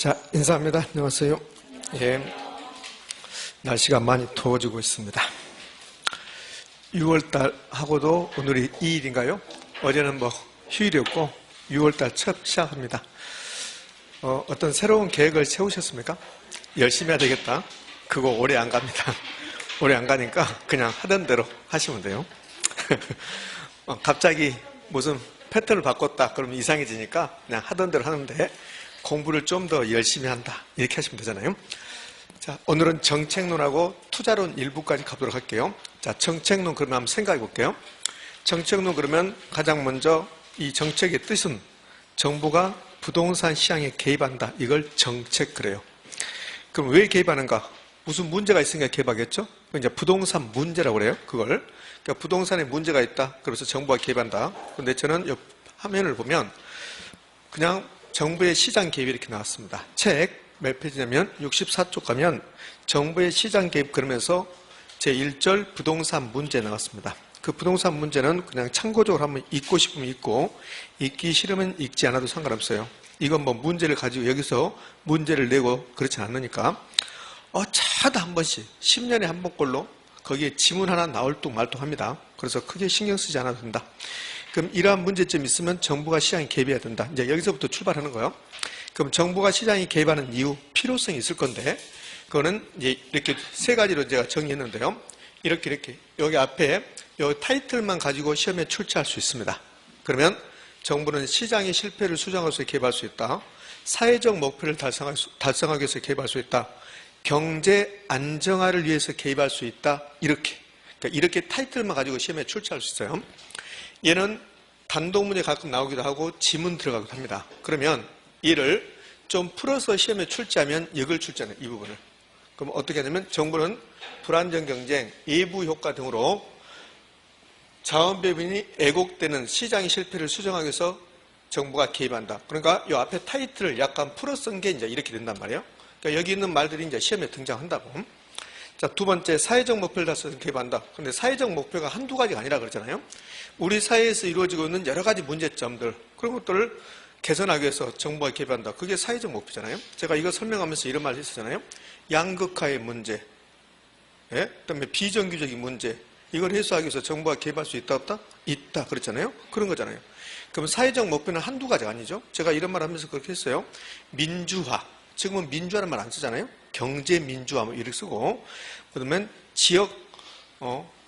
자, 인사합니다. 안녕하세요. 예, 날씨가 많이 더워지고 있습니다. 6월달하고도 오늘이 2일인가요? 어제는 휴일이었고 6월달 첫 시작합니다. 어떤 새로운 계획을 세우셨습니까? 열심히 해야 되겠다. 그거 오래 안 갑니다. 오래 안 가니까 그냥 하던 대로 하시면 돼요. 갑자기 무슨 패턴을 바꿨다 그러면 이상해지니까 그냥 하던 대로 하는데 공부를 좀 더 열심히 한다 이렇게 하시면 되잖아요. 자, 오늘은 정책론하고 투자론 일부까지 가보도록 할게요. 자, 정책론 그러면 한번 생각해 볼게요. 정책론 그러면 가장 먼저 이 정책의 뜻은 정부가 부동산 시장에 개입한다. 이걸 정책 그래요. 그럼 왜 개입하는가? 무슨 문제가 있으니까 개입하겠죠? 이제 부동산 문제라고 그래요. 그걸. 그러니까 부동산에 문제가 있다. 그래서 정부가 개입한다. 그런데 저는 이 화면을 보면 그냥 정부의 시장 개입이 이렇게 나왔습니다. 책 몇 페이지냐면 64쪽 가면 정부의 시장 개입 그러면서 제1절 부동산 문제 나왔습니다. 그 부동산 문제는 그냥 참고적으로 한번 읽고 싶으면 읽고 읽기 싫으면 읽지 않아도 상관없어요. 이건 문제를 가지고 여기서 문제를 내고 그렇지 않으니까 차다 한 번씩 10년에 한 번꼴로 거기에 지문 하나 나올 뚝 말뚝 합니다. 그래서 크게 신경 쓰지 않아도 된다. 그럼 이러한 문제점이 있으면 정부가 시장에 개입해야 된다. 이제 여기서부터 출발하는 거예요. 그럼 정부가 시장에 개입하는 이유, 필요성이 있을 건데, 그거는 이제 이렇게 세 가지로 제가 정리했는데요. 이렇게 여기 앞에 이 타이틀만 가지고 시험에 출제할 수 있습니다. 그러면 정부는 시장의 실패를 수정할 수 있게 개입할 수 있다. 사회적 목표를 달성하기 위해서 개입할 수 있다. 경제 안정화를 위해서 개입할 수 있다. 이렇게. 그러니까 이렇게 타이틀만 가지고 시험에 출제할 수 있어요. 얘는 단독 문제 가끔 나오기도 하고 지문 들어가기도 합니다. 그러면 얘를 좀 풀어서 시험에 출제하면 이걸 출제하는 이 부분을. 그럼 어떻게 하냐면 정부는 불안정 경쟁, 예부 효과 등으로 자원 배분이 왜곡되는 시장의 실패를 수정하기 위해서 정부가 개입한다. 그러니까 이 앞에 타이틀을 약간 풀어 쓴 게 이제 이렇게 된단 말이에요. 그러니까 여기 있는 말들이 이제 시험에 등장한다고. 자, 두 번째, 사회적 목표를 달성해서 개입한다. 그런데 사회적 목표가 한두 가지가 아니라 그러잖아요. 우리 사회에서 이루어지고 있는 여러 가지 문제점들, 그런 것들을 개선하기 위해서 정부가 개입한다. 그게 사회적 목표잖아요. 제가 이거 설명하면서 이런 말을 했었잖아요. 양극화의 문제, 예? 그다음에 비정규적인 문제, 이걸 해소하기 위해서 정부가 개입할 수 있다 없다? 있다 그랬잖아요. 그런 거잖아요. 그럼 사회적 목표는 한두 가지가 아니죠. 제가 이런 말 하면서 그렇게 했어요. 민주화, 지금은 민주화라는 말 안 쓰잖아요. 경제 민주화 이렇게 쓰고, 그러면 지역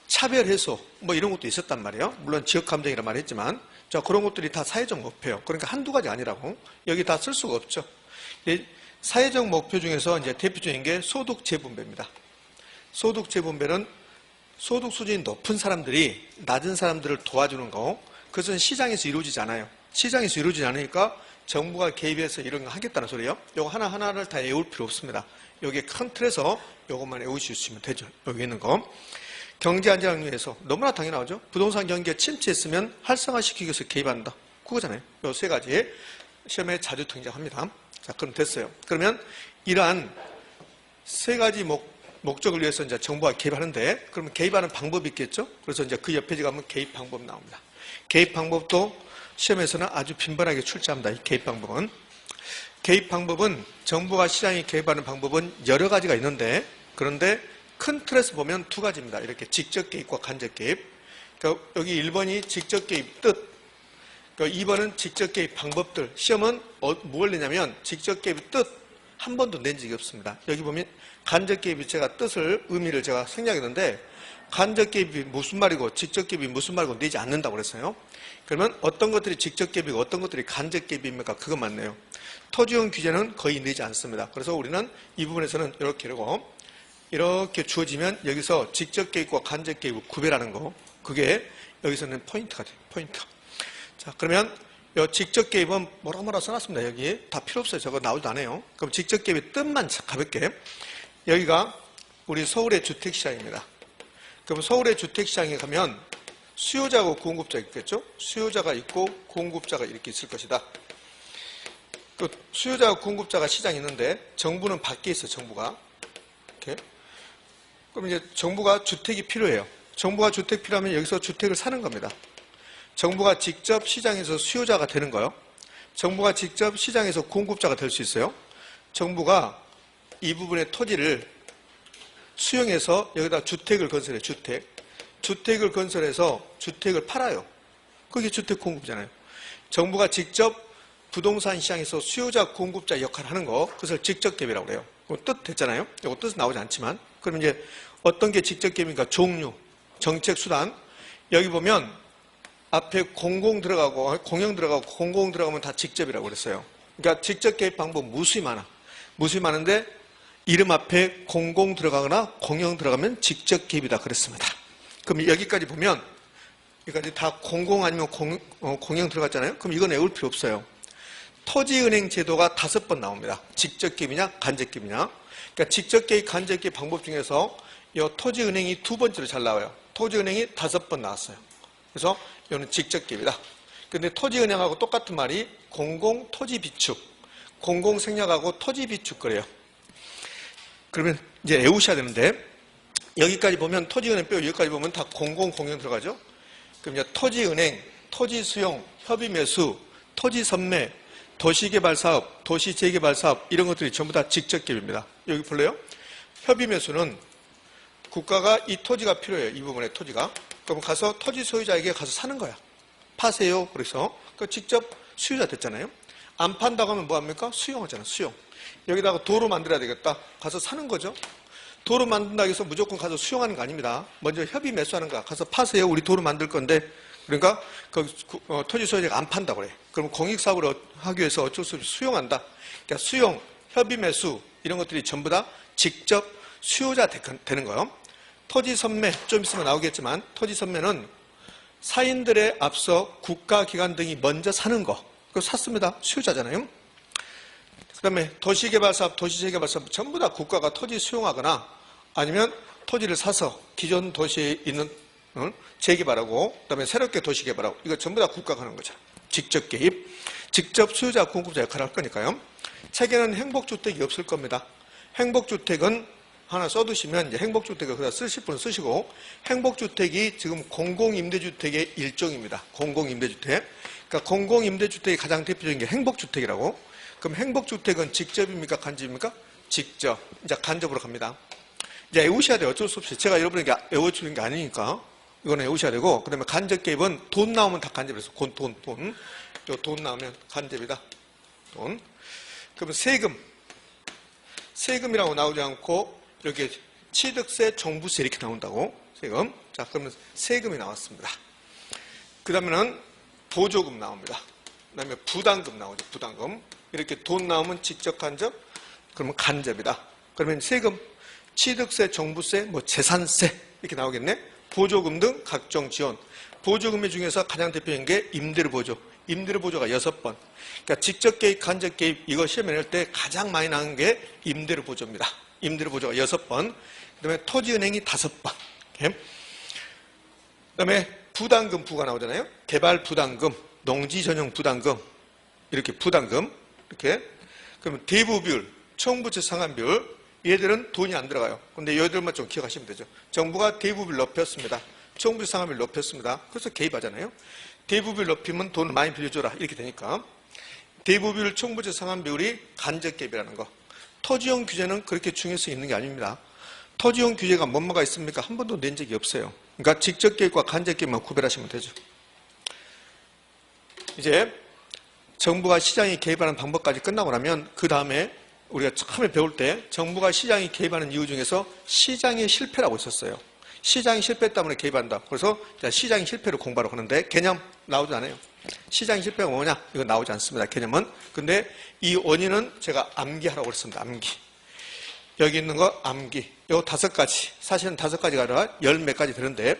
차별 해소 이런 것도 있었단 말이에요. 물론 지역 감정이라 말했지만, 자, 그런 것들이 다 사회적 목표예요. 그러니까 한두 가지 아니라고. 여기 다 쓸 수가 없죠. 사회적 목표 중에서 이제 대표적인 게 소득 재분배입니다. 소득 재분배는 소득 수준이 높은 사람들이 낮은 사람들을 도와주는 거. 그것은 시장에서 이루어지지 않아요. 시장에서 이루어지지 않으니까 정부가 개입해서 이런 거 하겠다는 소리예요. 이거 하나하나를 다 외울 필요 없습니다. 여기 큰 틀에서 이것만 외우시면 되죠. 여기 있는 거. 경제 안정을 위해서 너무나 당연하죠. 부동산 경기가 침체했으면 활성화시키기 위해서 개입한다. 그거잖아요. 이 세 가지 시험에 자주 등장합니다. 자, 그럼 됐어요. 그러면 이러한 세 가지 목적을 위해서 이제 정부가 개입하는데, 그러면 개입하는 방법이 있겠죠? 그래서 이제 그 옆에 가면 개입 방법 나옵니다. 개입 방법도 시험에서는 아주 빈번하게 출제합니다. 이 개입 방법은. 개입 방법은 정부가 시장에 개입하는 방법은 여러 가지가 있는데, 그런데 큰 틀에서 보면 두 가지입니다. 이렇게 직접 개입과 간접 개입. 그러니까 여기 1번이 직접 개입 뜻, 그러니까 2번은 직접 개입 방법들. 시험은 뭘 내냐면 직접 개입 뜻 한 번도 낸 적이 없습니다. 여기 보면 간접 개입이 제가 의미를 제가 생략했는데, 간접 개입이 무슨 말이고 직접 개입이 무슨 말이고 내지 않는다고 그랬어요. 그러면 어떤 것들이 직접 개입이고 어떤 것들이 간접 개입입니까? 그거 맞네요. 토지용 규제는 거의 내지 않습니다. 그래서 우리는 이 부분에서는 이렇게 주어지면 여기서 직접 개입과 간접 개입을 구별하는 거, 그게 여기서는 포인트가 돼요. 포인트. 자, 그러면 이 직접 개입은 뭐라 써놨습니다. 여기 다 필요 없어요. 저거 나오지도 않아요. 그럼 직접 개입의 뜻만 가볍게. 여기가 우리 서울의 주택시장입니다. 그럼 서울의 주택시장에 가면 수요자하고 공급자가 있겠죠? 수요자가 있고 공급자가 이렇게 있을 것이다. 그 수요자와 공급자가 시장에 있는데 정부는 밖에 있어. 정부가 이렇게. 그럼 이제 정부가 주택이 필요해요. 정부가 주택 필요하면 여기서 주택을 사는 겁니다. 정부가 직접 시장에서 수요자가 되는 거예요. 정부가 직접 시장에서 공급자가 될 수 있어요. 정부가 이 부분의 토지를 수용해서 여기다 주택을 건설해요. 주택을 건설해서 주택을 팔아요. 그게 주택 공급이잖아요. 정부가 직접 부동산 시장에서 수요자 공급자 역할을 하는 거, 그것을 직접 개입이라고 그래요. 뜻 됐잖아요. 이거 뜻은 나오지 않지만. 그러면 이제 어떤 게 직접 개입입니까? 종류, 정책 수단. 여기 보면 앞에 공공 들어가고 공영 들어가고 공공 들어가면 다 직접이라고 그랬어요. 그러니까 직접 개입 방법 무수히 많아. 무수히 많은데 이름 앞에 공공 들어가거나 공영 들어가면 직접 개입이다 그랬습니다. 그럼 여기까지 보면 여기까지 다 공공 아니면 공영 들어갔잖아요. 그럼 이건 외울 필요 없어요. 토지은행 제도가 5번 나옵니다. 직접 개입이냐 간접 개입이냐. 그러니까 직접 개입 간접 개입 방법 중에서 이 토지은행이 2번째로 잘 나와요. 토지은행이 5번 나왔어요. 그래서 이거는 직접 개입이다. 근데 토지은행하고 똑같은 말이 공공토지비축, 공공생략하고 토지비축 그래요. 그러면 이제 외우셔야 되는데 여기까지 보면 토지은행 빼고 여기까지 보면 다 공공공영 들어가죠. 그럼 이제 토지은행, 토지수용, 협의매수, 토지선매, 도시개발사업, 도시재개발사업 이런 것들이 전부 다 직접 개입입니다. 여기 볼래요? 협의매수는 국가가 이 토지가 필요해요. 이 부분의 토지가. 그럼 가서 토지 소유자에게 가서 사는 거야. 파세요. 그래서 직접 수요자 됐잖아요. 안 판다고 하면 뭐합니까? 수용하잖아. 수용. 여기다가 도로 만들어야 되겠다. 가서 사는 거죠. 도로 만든다고 해서 무조건 가서 수용하는 거 아닙니다. 먼저 협의 매수하는 거야. 가서 파세요. 우리 도로 만들 건데. 그러니까 토지 소유자가 안 판다고 그래. 그럼 공익사업을 하기 위해서 어쩔 수 없이 수용한다. 그러니까 수용, 협의 매수 이런 것들이 전부 다 직접 수요자 되는 거예요. 토지 선매 좀 있으면 나오겠지만 토지 선매는 사인들에 앞서 국가기관 등이 먼저 사는 거. 그거 샀습니다. 수요자잖아요. 그 다음에 도시개발사업, 도시재개발사업 전부 다 국가가 토지 수용하거나 아니면 토지를 사서 기존 도시에 있는 재개발하고 그 다음에 새롭게 도시개발하고 이거 전부 다 국가가 하는 거죠. 직접 개입, 직접 수요자 공급자 역할을 할 거니까요. 책에는 행복주택이 없을 겁니다. 행복주택은 하나 써두시면 이제 행복주택을 그다 쓰실 분은 쓰시고 행복주택이 지금 공공임대주택의 일종입니다. 공공임대주택. 그러니까 공공임대주택이 가장 대표적인 게 행복주택이라고. 그럼 행복주택은 직접입니까? 간접입니까? 직접. 이제 간접으로 갑니다. 이제 외우셔야 돼요. 어쩔 수 없이. 제가 여러분에게 외워주는 게 아니니까. 이거는 외우셔야 되고. 그 다음에 간접 개입은 돈 나오면 다 간접이라서. 돈 나오면 간접이다. 돈. 그러면 세금. 세금이라고 나오지 않고 이렇게 취득세, 종부세 이렇게 나온다고. 세금. 자, 그러면 세금이 나왔습니다. 그 다음에는 보조금 나옵니다. 그 다음에 부담금 나오죠. 부담금. 이렇게 돈 나오면 직접 간접, 그러면 간접이다. 그러면 세금, 취득세, 종부세, 뭐 재산세 이렇게 나오겠네. 보조금 등 각종 지원. 보조금 중에서 가장 대표적인 게 임대료 보조. 임대료 보조가 6번. 그러니까 직접 개입, 간접 개입 이거 시험에 낼 때 가장 많이 나오는 게 임대료 보조입니다. 임대료 보조가 6번. 그 다음에 토지은행이 5번. 그 다음에 부담금 부가 나오잖아요. 개발 부담금, 농지 전용 부담금, 이렇게 부담금, 이렇게. 그러면 대부 비율, 총부채 상환 비율, 얘들은 돈이 안 들어가요. 근데 얘들만 좀 기억하시면 되죠. 정부가 대부 비율 높였습니다. 총부채 상환 비율 높였습니다. 그래서 개입하잖아요. 대부 비율 높이면 돈을 많이 빌려줘라. 이렇게 되니까. 대부 비율, 총부채 상환 비율이 간접 개입이라는 거. 토지용 규제는 그렇게 중요성이 있는 게 아닙니다. 토지용 규제가 뭐가 있습니까? 한 번도 낸 적이 없어요. 그러니까 직접 개입과 간접 개입만 구별하시면 되죠. 이제 정부가 시장에 개입하는 방법까지 끝나고 나면 그 다음에 우리가 처음에 배울 때 정부가 시장에 개입하는 이유 중에서 시장의 실패라고 있었어요. 시장이 실패 때문에 개입한다. 그래서 시장의 실패를 공부하러 하는데 개념 나오지 않아요. 시장의 실패가 뭐냐? 이거 나오지 않습니다. 개념은. 근데 이 원인은 제가 암기하라고 그랬습니다. 암기. 여기 있는 거 암기. 요 5가지. 사실은 5가지가 아니라 10몇 가지 되는데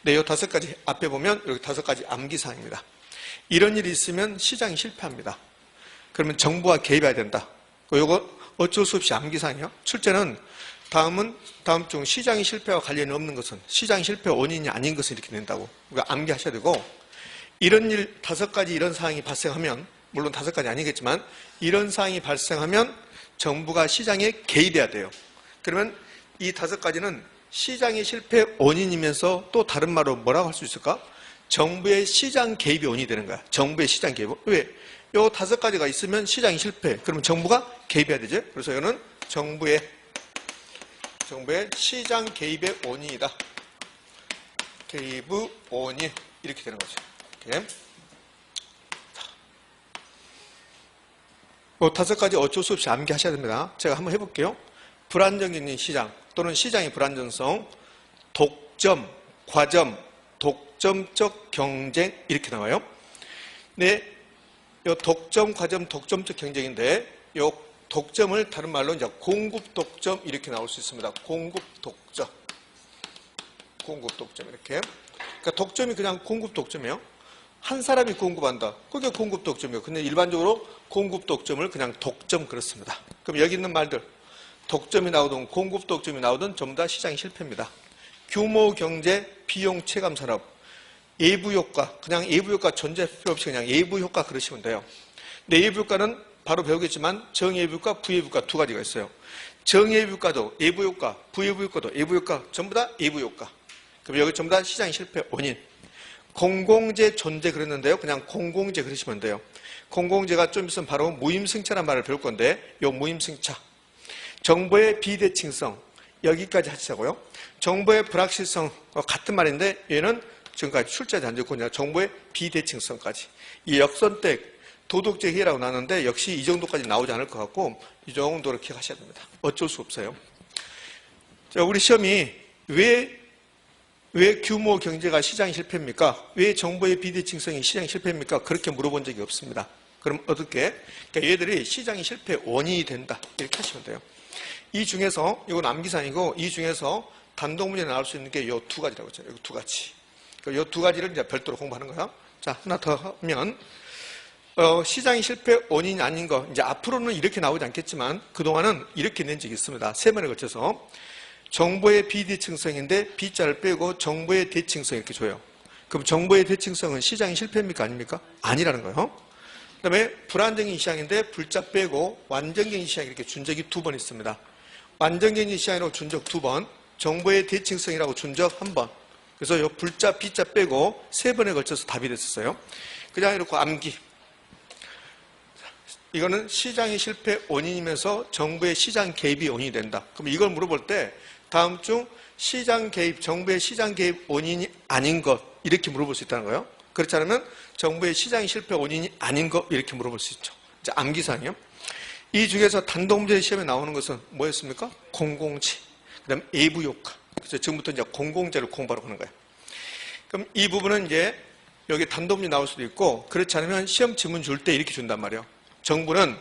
네, 요 5가지 앞에 보면 이렇게 5가지 암기사항입니다. 이런 일이 있으면 시장이 실패합니다. 그러면 정부가 개입해야 된다. 요거 어쩔 수 없이 암기사항이요. 출제는 다음 중 시장의 실패와 관련이 없는 것은 시장의 실패 원인이 아닌 것은 이렇게 낸다고. 그러니까 암기하셔야 되고 이런 일 5가지 이런 사항이 발생하면 물론 5가지 아니겠지만 이런 사항이 발생하면 정부가 시장에 개입해야 돼요. 그러면 이 5가지는 시장의 실패 원인이면서 또 다른 말로 뭐라고 할 수 있을까? 정부의 시장 개입이 원인이 되는 거야. 정부의 시장 개입. 왜? 요 5가지가 있으면 시장이 실패. 그러면 정부가 개입해야 되죠. 그래서 이거는 정부의 시장 개입의 원인이다. 개입의 원인 이렇게 되는 거죠. 이렇게. 뭐 5가지 어쩔 수 없이 암기하셔야 됩니다. 제가 한번 해볼게요. 불안정적인 시장 또는 시장의 불안정성, 독점, 과점, 독점적 경쟁 이렇게 나와요. 네, 요 독점, 과점, 독점적 경쟁인데 요 독점을 다른 말로 이제 공급 독점 이렇게 나올 수 있습니다. 공급 독점 이렇게. 그러니까 독점이 그냥 공급 독점이에요. 한 사람이 공급한다. 그게 공급 독점이에요. 근데 일반적으로 공급 독점을 그냥 독점 그렇습니다. 그럼 여기 있는 말들 독점이 나오든 공급 독점이 나오든 전부 다 시장이 실패입니다. 규모 경제, 비용 체감 산업, 예부 효과, 그냥 예부 효과 존재 필요 없이 그냥 예부 효과 그러시면 돼요. 근데 예부 효과는 바로 배우겠지만 정예부 효과, 부예부 효과 2가지가 있어요. 정예부 효과도 예부 효과, 부예부 효과도 예부 효과, 전부 다 예부 효과. 그럼 여기 전부 다 시장의 실패 원인. 공공재 존재 그랬는데요. 그냥 공공재 그러시면 돼요. 공공재가 좀 있으면 바로 무임승차라는 말을 배울 건데 요 무임승차. 정보의 비대칭성 여기까지 하시자고요. 정보의 불확실성 같은 말인데 얘는 지금까지 출제하지 않았고 정보의 비대칭성까지. 이 역선택 도덕적 해라고 나왔는데 역시 이 정도까지 나오지 않을 것 같고 이 정도로 기억하셔야 됩니다. 어쩔 수 없어요. 자, 우리 시험이 왜 규모 경제가 시장이 실패입니까? 왜 정보의 비대칭성이 시장이 실패입니까? 그렇게 물어본 적이 없습니다. 그럼 어떻게? 그러니까 얘들이 시장이 실패 원인이 된다. 이렇게 하시면 돼요. 이 중에서, 이건 암기사항이고, 이 중에서 단독 문제 나올 수 있는 게 요 2가지라고 했잖아요. 요 2가지. 요 2가지를 이제 별도로 공부하는 거예요. 자, 하나 더 하면, 시장이 실패 원인이 아닌 거, 이제 앞으로는 이렇게 나오지 않겠지만, 그동안은 이렇게 낸 적이 있습니다. 3번에 걸쳐서. 정보의 비대칭성인데 B자를 빼고 정보의 대칭성 이렇게 줘요. 그럼 정보의 대칭성은 시장이 실패입니까? 아닙니까? 아니라는 거예요. 그 다음에 불안정인 시장인데 불자 빼고 완전경인 시장 이렇게 준 적이 2번 있습니다. 완전경인 시장이라고 준 적 2번, 정보의 대칭성이라고 준 적 1번. 그래서 요 불자, B자 빼고 3번에 걸쳐서 답이 됐었어요. 그냥 이렇게 암기. 이거는 시장의 실패 원인이면서 정부의 시장 개입이 원인이 된다. 그럼 이걸 물어볼 때 다음 중 시장 개입, 정부의 시장 개입 원인이 아닌 것 이렇게 물어볼 수 있다는 거예요. 그렇지 않으면 정부의 시장의 실패 원인이 아닌 것 이렇게 물어볼 수 있죠. 이제 암기사항이요. 이 중에서 단독문제 시험에 나오는 것은 뭐였습니까? 공공재, 그다음 예부 효과. 그래서 지금부터 이제 공공재를 공부하러 가는 거예요. 그럼 이 부분은 이제 여기 단독문제 나올 수도 있고 그렇지 않으면 시험 지문 줄 때 이렇게 준단 말이에요. 정부는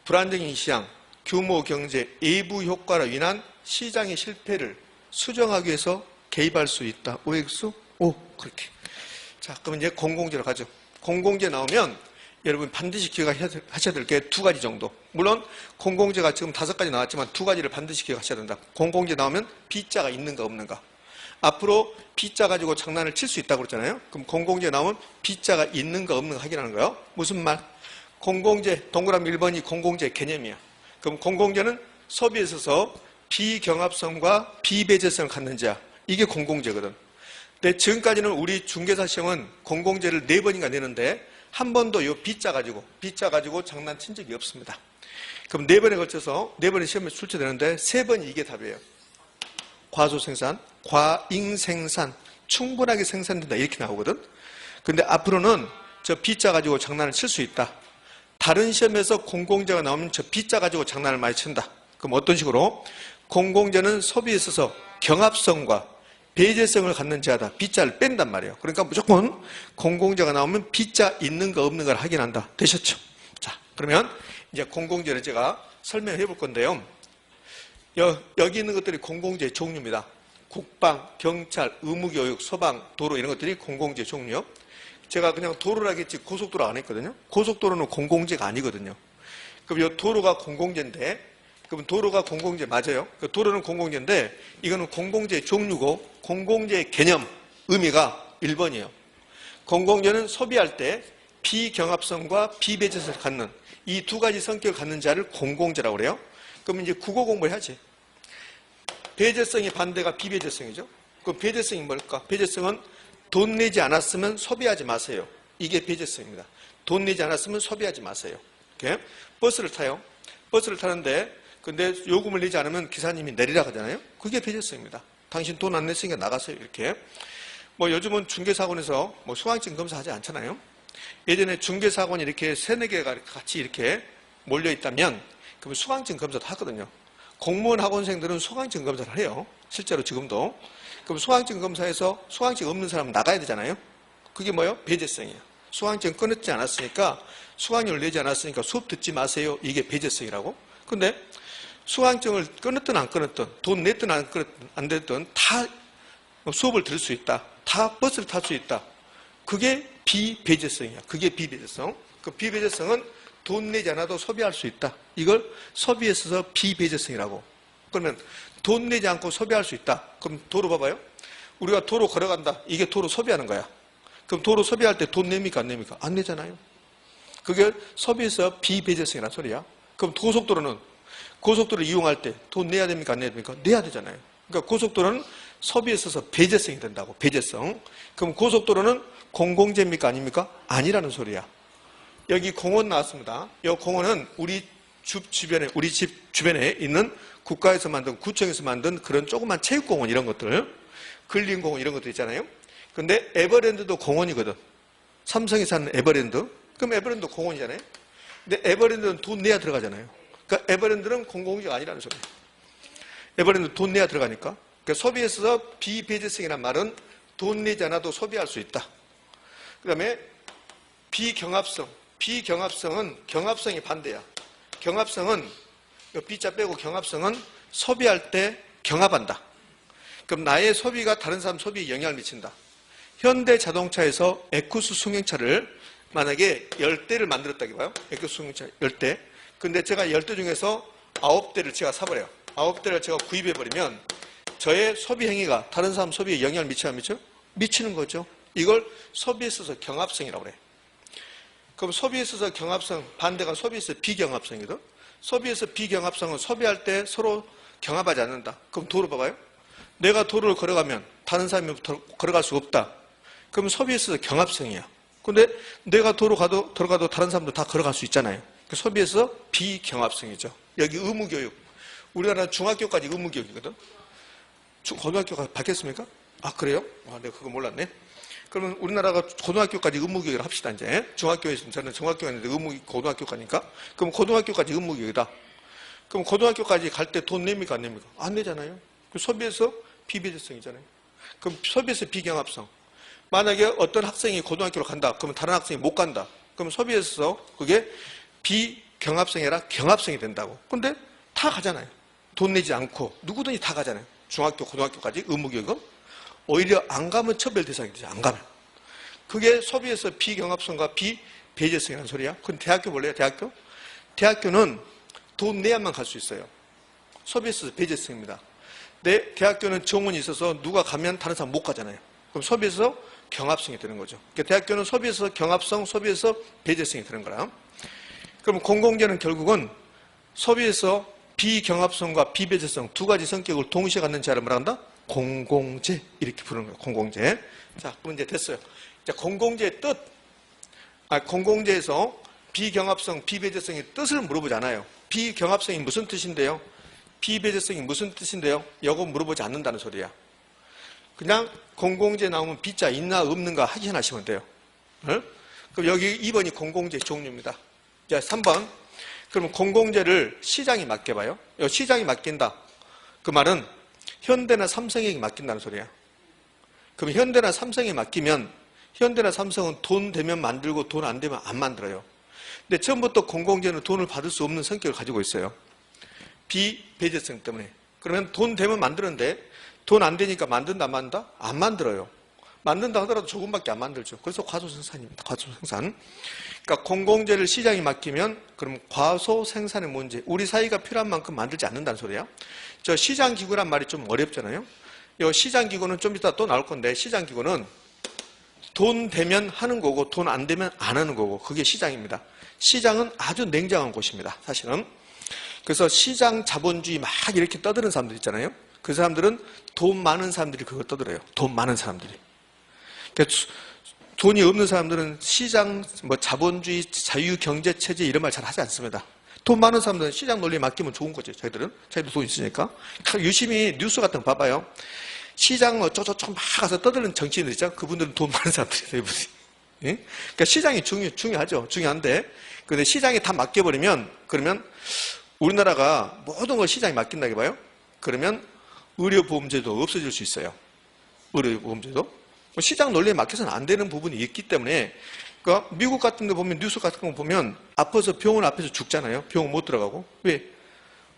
불안정인 시장, 규모 경제, 예부 효과로 인한 시장의 실패를 수정하기 위해서 개입할 수 있다. OX? 오, 그렇게. 자, 그럼 이제 공공재로 가죠. 공공재 나오면 여러분 반드시 기억하셔야 될 게 2가지 정도. 물론 공공재가 지금 5가지 나왔지만 2가지를 반드시 기억하셔야 된다. 공공재 나오면 B자가 있는가 없는가. 앞으로 B자 가지고 장난을 칠 수 있다고 그랬잖아요. 그럼 공공재 나오면 B자가 있는가 없는가 확인하는 거예요. 무슨 말? 공공재, 동그라미 1번이 공공재 개념이야. 그럼 공공재는 소비에 있어서 비경합성과 비배제성을 갖는지야. 이게 공공재거든. 근데 지금까지는 우리 중개사 시험은 공공재를 4번인가 내는데 한 번도 이 B자 가지고 장난친 적이 없습니다. 그럼 4번에 걸쳐서 4번의 시험에 출제되는데 3번이 이게 답이에요. 과소생산, 과잉생산, 충분하게 생산된다 이렇게 나오거든. 근데 앞으로는 저 B자 가지고 장난을 칠 수 있다. 다른 시험에서 공공재가 나오면 저 B자 가지고 장난을 많이 친다. 그럼 어떤 식으로? 공공재는 소비에 있어서 경합성과 배제성을 갖는 자다. B자를 뺀단 말이에요. 그러니까 무조건 공공재가 나오면 B자 있는 거 없는 걸 확인한다. 되셨죠? 자, 그러면 이제 공공재를 제가 설명해 볼 건데요. 여기 있는 것들이 공공재 종류입니다. 국방, 경찰, 의무교육, 소방, 도로 이런 것들이 공공재 종류. 제가 그냥 도로라 했지 고속도로 안 했거든요. 고속도로는 공공재가 아니거든요. 그럼 이 도로가 공공재인데 그럼 도로가 공공재 맞아요. 도로는 공공재인데 이거는 공공재의 종류고 공공재의 개념, 의미가 1번이에요. 공공재는 소비할 때 비경합성과 비배제성을 갖는 이 2가지 성격을 갖는 자를 공공재라고 그래요. 그럼 이제 국어 공부를 해야지. 배제성의 반대가 비배제성이죠. 그럼 배제성이 뭘까? 배제성은 돈 내지 않았으면 소비하지 마세요. 이게 배제성입니다. 돈 내지 않았으면 소비하지 마세요. 이렇게 버스를 타요. 버스를 타는데 근데 요금을 내지 않으면 기사님이 내리라 하잖아요. 그게 배제성입니다. 당신 돈 안 냈으니까 나가세요. 이렇게. 뭐 요즘은 중개사건에서 뭐 수강증 검사하지 않잖아요. 예전에 중개사건이 이렇게 3-4개가 같이 이렇게 몰려 있다면 그러면 수강증 검사도 하거든요. 공무원 학원생들은 수강증 검사를 해요. 실제로 지금도. 그럼 수강증 검사에서 수강증 없는 사람은 나가야 되잖아요. 그게 뭐예요? 배제성이에요. 수강증 끊었지 않았으니까 수강료를 내지 않았으니까 수업 듣지 마세요. 이게 배제성이라고. 근데 수강증을 끊었든 안 끊었든 돈 냈든 안 냈든 다 수업을 들을 수 있다. 다 버스를 탈 수 있다. 그게 비배제성이야. 그게 비배제성. 그 비배제성은 돈 내지 않아도 소비할 수 있다. 이걸 소비에 있어서 비배제성이라고. 그러면 돈 내지 않고 소비할 수 있다. 그럼 도로 봐봐요. 우리가 도로 걸어간다. 이게 도로 소비하는 거야. 그럼 도로 소비할 때 돈 냅니까 안 냅니까? 안 내잖아요. 그게 소비에서 비배제성이라는 소리야. 그럼 고속도로를 이용할 때 돈 내야 됩니까 안 내야 됩니까? 내야 되잖아요. 그러니까 고속도로는 소비에 있어서 배제성이 된다고. 배제성. 그럼 고속도로는 공공재입니까 아닙니까? 아니라는 소리야. 여기 공원 나왔습니다. 이 공원은 우리 집 주변에 있는 국가에서 만든, 구청에서 만든 그런 조그만 체육공원 이런 것들, 근린공원 이런 것들 있잖아요. 근데 에버랜드도 공원이거든. 삼성이 사는 에버랜드. 그럼 에버랜드 공원이잖아요. 근데 에버랜드는 돈 내야 들어가잖아요. 그러니까 에버랜드는 공공재가 아니라는 소리예요. 에버랜드 돈 내야 들어가니까. 그러니까 소비에 있어서 비배제성이라는 말은 돈 내지 않아도 소비할 수 있다. 그 다음에 비경합성. 비경합성은 경합성이 반대야. 경합성은 B자 빼고 경합성은 소비할 때 경합한다. 그럼 나의 소비가 다른 사람 소비에 영향을 미친다. 현대자동차에서 에쿠스 승용차를 만약에 10대를 만들었다고 봐요. 에쿠스 승용차 10대. 근데 제가 10대 중에서 9대를 제가 사버려요. 9대를 제가 구입해버리면 저의 소비 행위가 다른 사람 소비에 영향을 미쳐야 미쳐? 미치는 거죠. 이걸 소비에 있어서 경합성이라고 그래. 그럼 소비에 있어서 경합성, 반대가 소비에 있어서 비경합성이거든. 소비에서 비경합성은 소비할 때 서로 경합하지 않는다. 그럼 도로 봐봐요. 내가 도로를 걸어가면 다른 사람이 걸어갈 수 없다. 그럼 소비에 있어서 경합성이야. 근데 내가 도로 들어가도 다른 사람도 다 걸어갈 수 있잖아요. 소비에 있어서 비경합성이죠. 여기 의무교육. 우리나라는 중학교까지 의무교육이거든. 고등학교가 바뀌었습니까? 아, 그래요? 아, 내가 그거 몰랐네. 그러면 우리나라가 고등학교까지 의무교육을 합시다, 이제. 중학교에서, 저는 중학교였는데 고등학교까지니까. 그럼 고등학교까지 의무교육이다. 그럼 고등학교까지 갈 때 돈 냅니까, 안 냅니까? 안 내잖아요. 소비에서 비배제성이잖아요. 그럼 소비에서 비경합성. 만약에 어떤 학생이 고등학교로 간다. 그러면 다른 학생이 못 간다. 그럼 소비에서 그게 비경합성이 아니라 경합성이 된다고. 근데 다 가잖아요. 돈 내지 않고 누구든지 다 가잖아요. 중학교, 고등학교까지 의무교육은. 오히려 안 가면 처벌 대상이 되죠. 안 가면. 그게 소비에서 비경합성과 비배제성이라는 소리야. 그럼 대학교 볼래요? 대학교? 대학교는 돈 내야만 갈 수 있어요. 소비에서 배제성입니다. 내 대학교는 정원이 있어서 누가 가면 다른 사람 못 가잖아요. 그럼 소비에서 경합성이 되는 거죠. 그러니까 대학교는 소비에서 경합성, 소비에서 배제성이 되는 거라. 그럼 공공재는 결국은 소비에서 비경합성과 비배제성 두 가지 성격을 동시에 갖는 자를 뭐라 한다? 공공재 이렇게 부르는 거예요. 공공재. 자, 그럼 이제 됐어요. 자, 공공재의 뜻. 공공재에서 비경합성, 비배제성의 뜻을 물어보잖아요. 비경합성이 무슨 뜻인데요? 비배제성이 무슨 뜻인데요? 이거 물어보지 않는다는 소리야. 그냥 공공재 나오면 B자 있나 없는가 확인하시면 돼요. 그럼 여기 2번이 공공재 종류입니다. 자, 3번. 그러면 공공재를 시장이 맡겨봐요. 시장이 맡긴다. 그 말은 현대나 삼성에게 맡긴다는 소리야. 그럼 현대나 삼성에 맡기면 현대나 삼성은 돈 되면 만들고 돈 안 되면 안 만들어요. 근데 처음부터 공공재는 돈을 받을 수 없는 성격을 가지고 있어요. 비배제성 때문에. 그러면 돈 되면 만드는데 돈 안 되니까 만든다 안 만든다? 안 만들어요. 만든다 하더라도 조금밖에 안 만들죠. 그래서 과소생산입니다. 과소생산. 그러니까 공공재를 시장에 맡기면 그럼 과소생산의 문제. 우리 사회가 필요한 만큼 만들지 않는다는 소리야. 저 시장기구란 말이 좀 어렵잖아요. 이 시장기구는 좀 이따 또 나올 건데 시장기구는 돈 되면 하는 거고 돈 안 되면 안 하는 거고 그게 시장입니다. 시장은 아주 냉정한 곳입니다. 사실은. 그래서 시장 자본주의 막 이렇게 떠드는 사람들 있잖아요. 그 사람들은 돈 많은 사람들이 그걸 떠들어요. 돈 많은 사람들이. 그러니까 돈이 없는 사람들은 시장, 자본주의, 자유경제체제 이런 말 잘 하지 않습니다. 돈 많은 사람들은 시장 논리에 맡기면 좋은 거죠. 자기들 돈 있으니까. 유심히 뉴스 같은 거 봐봐요. 시장 어쩌고저쩌고 막 가서 떠드는 정치인들 있죠. 그분들은 돈 많은 사람들이에요. 예? 그러니까 시장이 중요하죠. 중요한데, 근데 시장에 다 맡겨버리면, 그러면 우리나라가 모든 걸 시장에 맡긴다고 봐요. 그러면 의료보험제도 없어질 수 있어요. 의료보험제도. 시장 논리에 맡겨서는 안 되는 부분이 있기 때문에, 그러니까 미국 같은 데 보면, 뉴스 같은 거 보면 아파서 병원 앞에서 죽잖아요. 병원 못 들어가고. 왜?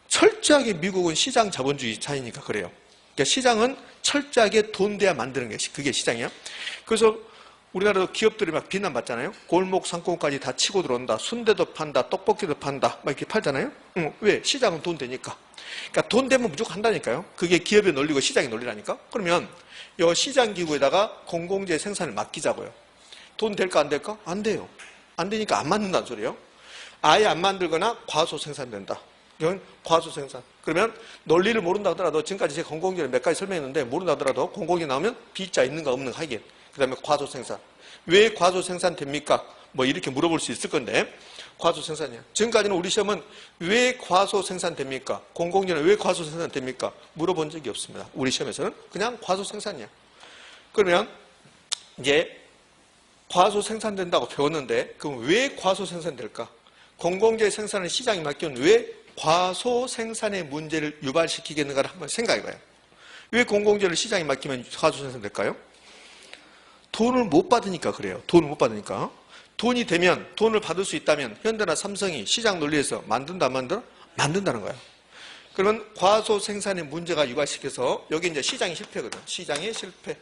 철저하게 미국은 시장 자본주의 차이니까 그래요. 그러니까 시장은 철저하게 돈 돼야 만드는 게 그게 시장이야. 그래서 우리나라도 기업들이 막 비난받잖아요. 골목 상권까지 다 치고 들어온다. 순대도 판다. 떡볶이도 판다. 막 이렇게 팔잖아요. 왜? 시장은 돈 되니까. 그러니까 돈 되면 무조건 한다니까요. 그게 기업의 논리고 시장의 논리라니까. 그러면 이 시장 기구에다가 공공재 생산을 맡기자고요. 돈 될까 안 될까? 안 돼요. 안 되니까 안 만든다는 소리예요. 아예 안 만들거나 과소 생산된다. 이건 과소 생산. 그러면 논리를 모른다 하더라도 지금까지 제가 공공재를 몇 가지 설명했는데 모른다 하더라도 공공재 나오면 B자 있는가 없는가 하긴. 그 다음에 과소 생산. 왜 과소 생산 됩니까? 이렇게 물어볼 수 있을 건데 과소 생산이야. 지금까지는 우리 시험은 왜 과소 생산 됩니까? 공공재는 왜 과소 생산 됩니까? 물어본 적이 없습니다. 우리 시험에서는 그냥 과소 생산이야. 그러면 이제 과소 생산된다고 배웠는데 그럼 왜 과소 생산될까? 공공재 생산을 시장에 맡기면 왜 과소 생산의 문제를 유발시키겠는가를 한번 생각해봐요. 왜 공공재를 시장에 맡기면 과소 생산될까요? 돈을 못 받으니까 그래요. 돈을 못 받으니까. 돈이 되면, 돈을 받을 수 있다면 현대나 삼성이 시장 논리에서 만든다 안 만들어? 만든다는 거예요. 그러면 과소 생산의 문제가 유발시켜서 여기 이제 시장이 실패거든. 시장의 실패.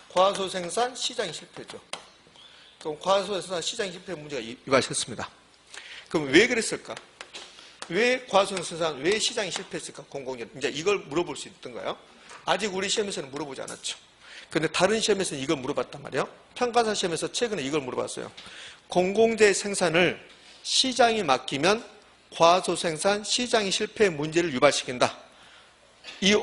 과소 생산, 시장이 실패죠. 그럼 과소 생산, 시장의 실패 문제가 유발시켰습니다. 그럼 왜 그랬을까? 왜 과소 생산, 왜 시장이 실패했을까? 공공재. 이제 이걸 물어볼 수 있던 거예요. 아직 우리 시험에서는 물어보지 않았죠. 근데 다른 시험에서는 이걸 물어봤단 말이에요. 평가사 시험에서 최근에 이걸 물어봤어요. 공공재 생산을 시장에 맡기면 과소 생산, 시장의 실패의 문제를 유발시킨다. 이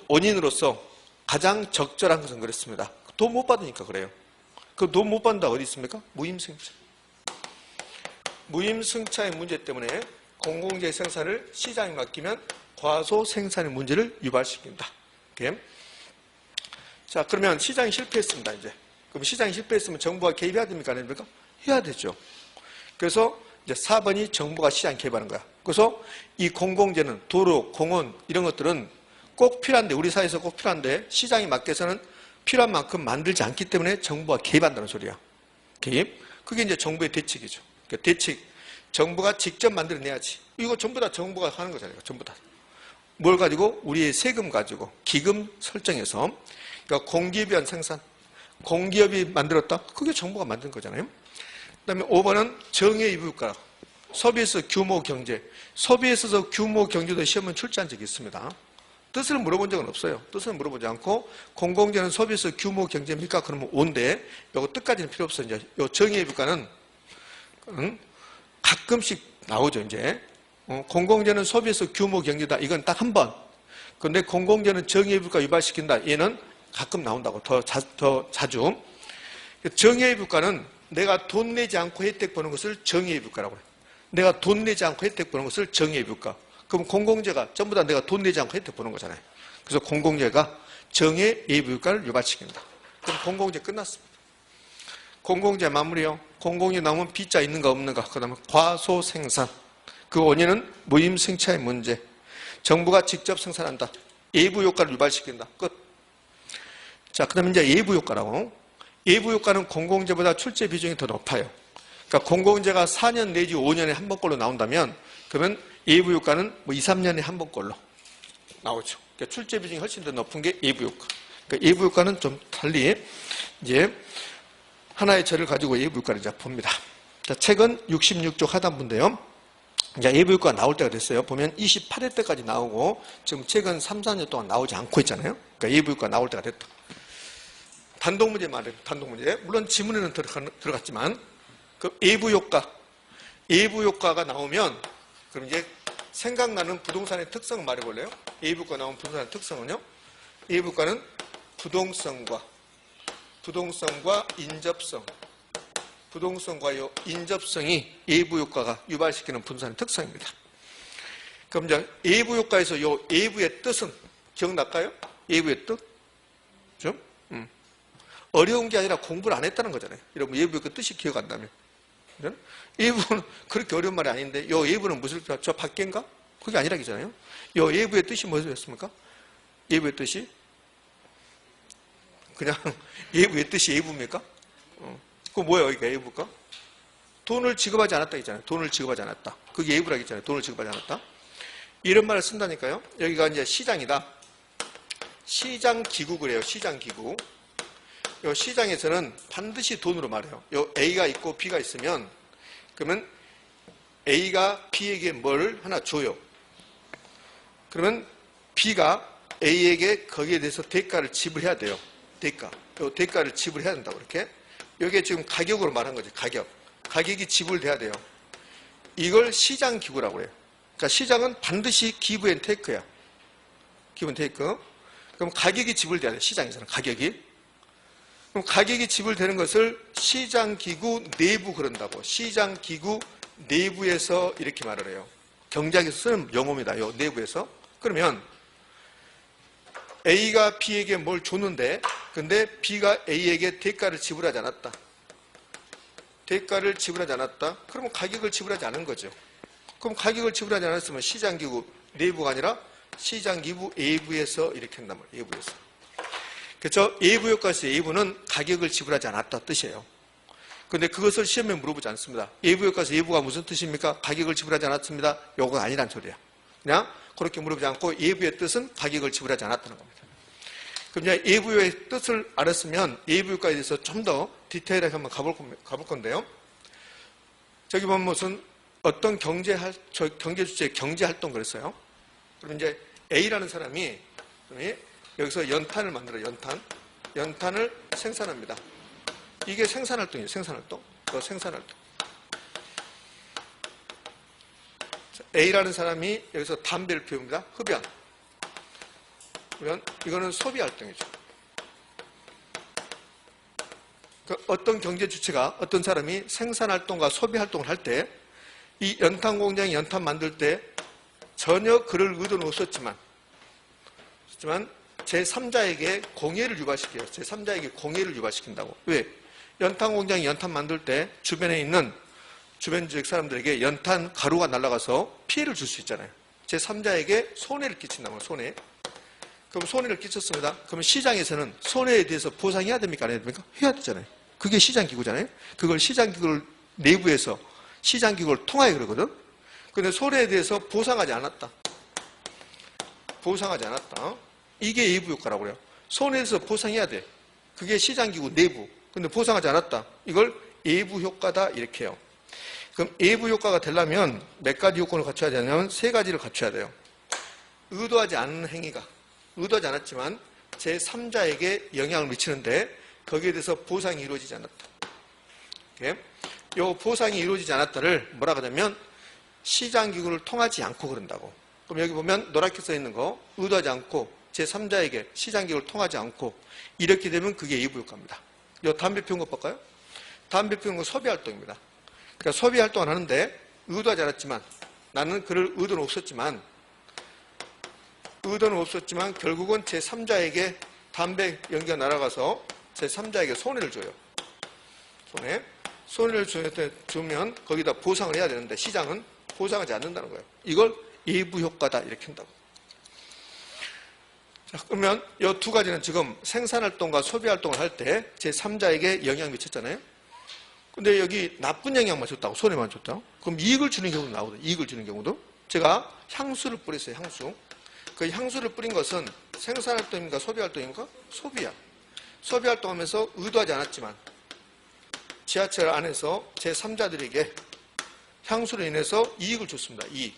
원인으로서 가장 적절한 것은 그랬습니다. 돈 못 받으니까 그래요. 그 돈 못 받는다 어디 있습니까? 무임승차. 무임승차의 문제 때문에 공공재 생산을 시장에 맡기면 과소 생산의 문제를 유발시킨다. 이렇게. 자, 그러면 시장이 실패했습니다, 이제. 그럼 시장이 실패했으면 정부가 개입해야 됩니까? 안 됩니까? 해야 되죠. 그래서 이제 4번이 정부가 시장 개입하는 거야. 그래서 이 공공재는 도로, 공원, 이런 것들은 꼭 필요한데, 우리 사회에서 꼭 필요한데, 시장에 맡겨서는 필요한 만큼 만들지 않기 때문에 정부가 개입한다는 소리야. 개입. 그게 이제 정부의 대책이죠. 그러니까 대책. 정부가 직접 만들어내야지. 이거 전부 다 정부가 하는 거잖아요. 전부 다. 뭘 가지고? 우리의 세금 가지고 기금 설정해서 그러니까 공기업이 한 생산, 공기업이 만들었다? 그게 정부가 만든 거잖아요. 그 다음에 5번은 정해이부효과, 소비에서 규모 경제. 소비에 있어서 규모 경제도 시험은 출제한 적이 있습니다. 뜻을 물어본 적은 없어요. 뜻을 물어보지 않고 공공재는 소비에서 규모 경제입니까? 그러면 5인데 이거 뜻까지는 필요 없어요. 이제 이 정해이부효과는 가끔씩 나오죠. 이제 공공재는 소비에서 규모 경제다. 이건 딱 한 번. 그런데 공공재는 정해이부효과 유발시킨다. 얘는 가끔 나온다고. 더 자주. 정해이부효과는 내가 돈 내지 않고 혜택 보는 것을 정해이부효과라고 해요. 내가 돈 내지 않고 혜택 보는 것을 정해이부효과. 그럼 공공재가 전부 다 내가 돈 내지 않고 혜택 보는 거잖아요. 그래서 공공재가 정해이부효과를 유발시킨다. 그럼 공공재 끝났습니다. 공공재 마무리요. 공공재 나오면 B자 있는가 없는가. 그 다음에 과소 생산. 그 원인은 무임승차의 문제. 정부가 직접 생산한다. 예부효과를 유발시킨다. 끝. 자, 그 다음에 이제 예부효과라고. 예부효과는 공공재보다 출제 비중이 더 높아요. 그러니까 공공재가 4년 내지 5년에 한 번꼴로 나온다면 그러면 예부효과는 2, 3년에 한 번꼴로 나오죠. 그러니까 출제 비중이 훨씬 더 높은 게 예부효과. 그러니까 예부효과는 좀 달리 이제 하나의 절을 가지고 예부효과를 이제 봅니다. 자, 책은 66쪽 하단부인데요. 이제 예부효과가 나올 때가 됐어요. 보면 28회 때까지 나오고 지금 최근 3, 4년 동안 나오지 않고 있잖아요. 그러니까 예부효과가 나올 때가 됐다. 단독 문제 말이에요. 단독 문제. 물론 지문에는 들어갔지만 그 예부효과가 나오면 그럼 이제 생각나는 부동산의 특성을 말해볼래요? 예부효과 나온 부동산의 특성은요? 예부효과는 부동성과 인접성 부동성과 요 인접성이 예부 효과가 유발시키는 분산의 특성입니다. 그럼 이제 예부 효과에서 요 예부의 뜻은 기억날까요? 예부의 뜻? 그죠? 어려운 게 아니라 공부를 안 했다는 거잖아요. 여러분 예부의 그 뜻이 기억 안 나면. 그죠? 예부는 그렇게 어려운 말이 아닌데 요 예부는 무슨 저 밖인가? 그게 아니라 기잖아요. 요 예부의 뜻이 뭐였습니까? 예부의 뜻이 그냥 예부의 뜻이 예부입니까? 그거 뭐예요? 이게 예부가? 돈을 지급하지 않았다 했잖아요. 돈을 지급하지 않았다. 그게 예부라고 했잖아요. 돈을 지급하지 않았다. 이런 말을 쓴다니까요. 여기가 이제 시장이다. 시장기구 그래요. 시장기구. 요 시장에서는 반드시 돈으로 말해요. 요 A가 있고 B가 있으면 그러면 A가 B에게 뭘 하나 줘요. 그러면 B가 A에게 거기에 대해서 대가를 지불해야 돼요. 대가. 요 대가를 지불해야 된다고 이렇게. 이게 지금 가격으로 말한 거지. 가격. 가격이 지불돼야 돼요. 이걸 시장기구라고 해요. 그러니까 시장은 반드시 기브 앤 테이크야. 기브 앤 테이크. 그럼 가격이 지불돼야 돼요. 시장에서는 가격이. 그럼 가격이 지불되는 것을 시장기구 내부 그런다고. 시장기구 내부에서 이렇게 말을 해요. 경제학에서 쓰는 용어입니다. 요 내부에서. 그러면 A가 B에게 뭘 줬는데 근데 B가 A에게 대가를 지불하지 않았다. 대가를 지불하지 않았다. 그러면 가격을 지불하지 않은 거죠. 그럼 가격을 지불하지 않았으면 시장기구 내부가 아니라 시장기구 외부에서 이렇게 한단 말이에요. 외부에서. 그렇죠? 예부 효과에서 예부는 가격을 지불하지 않았다 뜻이에요. 그런데 그것을 시험에 물어보지 않습니다. 예부 효과에서 예부가 무슨 뜻입니까? 가격을 지불하지 않았습니다. 요건 아니란 소리야. 그냥 그렇게 물어보지 않고 예부의 뜻은 가격을 지불하지 않았다는 겁니다. 그럼 이제 예부의 뜻을 알았으면 예부 효과에 대해서 좀 더 디테일하게 한번 가볼 건데요. 저기 보면 무슨 어떤 경제 주체 경제 활동 그랬어요. 그럼 이제 A라는 사람이 여기서 연탄을 만들어요. 연탄을 생산합니다. 이게 생산활동이에요. 생산활동. 생산활동. A라는 사람이 여기서 담배를 피웁니다. 흡연. 그러면 이거는 소비활동이죠. 어떤 경제 주체가 어떤 사람이 생산활동과 소비활동을 할 때 이 연탄 공장이 연탄 만들 때 전혀 그럴 의도는 없었지만 제3자에게 공해를 유발시켜요. 제3자에게 공해를 유발시킨다고. 왜? 연탄 공장이 연탄 만들 때 주변에 있는 주변 지역 사람들에게 연탄 가루가 날아가서 피해를 줄 수 있잖아요. 제3자에게 손해를 끼친다고. 손해. 그럼 손해를 끼쳤습니다. 그러면 시장에서는 손해에 대해서 보상해야 됩니까? 안 해야 됩니까? 해야 되잖아요. 그게 시장기구잖아요. 그걸 시장기구를 내부에서 시장기구를 통하여 그러거든. 그런데 손해에 대해서 보상하지 않았다. 보상하지 않았다. 이게 예부 효과라고 그래요. 손해에 대해서 보상해야 돼. 그게 시장기구 내부. 근데 보상하지 않았다. 이걸 예부 효과다 이렇게 해요. 그럼 예부 효과가 되려면 몇 가지 요건을 갖춰야 되냐면 세 가지를 갖춰야 돼요. 의도하지 않은 행위가 의도하지 않았지만 제3자에게 영향을 미치는데 거기에 대해서 보상이 이루어지지 않았다. 이 보상이 이루어지지 않았다를 뭐라고 하냐면 시장기구를 통하지 않고 그런다고. 그럼 여기 보면 노랗게 써 있는 거 의도하지 않고 제3자에게 시장기구를 통하지 않고 이렇게 되면 그게 예부 효과입니다. 이 담배 피운 거 볼까요? 담배 피운 거 소비활동입니다. 그러니까 소비활동을 하는데 의도하지 않았지만 나는 그럴 의도는 없었지만 결국은 제3자에게 담배 연기가 날아가서 제3자에게 손해를 줘요. 손해를 주면 거기다 보상을 해야 되는데 시장은 보상하지 않는다는 거예요. 이걸 예부 효과다 이렇게 한다고. 자, 그러면 이 두 가지는 지금 생산활동과 소비활동을 할 때 제3자에게 영향을 미쳤잖아요. 근데 여기 나쁜 영향만 줬다고, 손해만 줬다고. 그럼 이익을 주는 경우도 나오거든요. 이익을 주는 경우도. 제가 향수를 뿌렸어요. 향수. 그 향수를 뿌린 것은 생산활동입니까? 소비활동입니까? 소비야. 소비활동하면서 의도하지 않았지만 지하철 안에서 제3자들에게 향수로 인해서 이익을 줬습니다. 이익.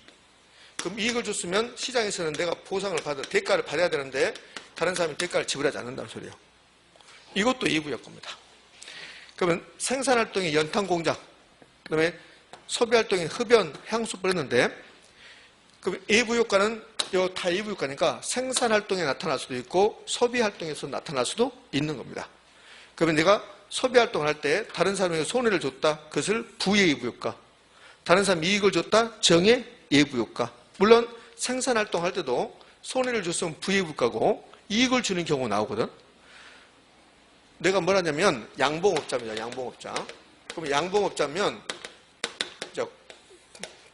그럼 이익을 줬으면 시장에서는 내가 보상을 대가를 받아야 되는데 다른 사람이 대가를 지불하지 않는다는 소리예요. 이것도 예부 효과입니다. 그러면 생산활동의 연탄 공장, 그다음에 소비활동의 흡연, 향수 뿌렸는데 그럼 예부 효과는 다 예부 효과니까 생산활동에 나타날 수도 있고 소비활동에서 나타날 수도 있는 겁니다. 그러면 내가 소비활동을 할 때 다른 사람에게 손해를 줬다. 그것을 부예의부효과. 다른 사람 이익을 줬다. 정예예부효과. 물론 생산활동 할 때도 손해를 줬으면 부예의부효과고 이익을 주는 경우가 나오거든. 내가 뭘 하냐면 양봉업자입니다. 양봉업자. 그럼 양봉업자면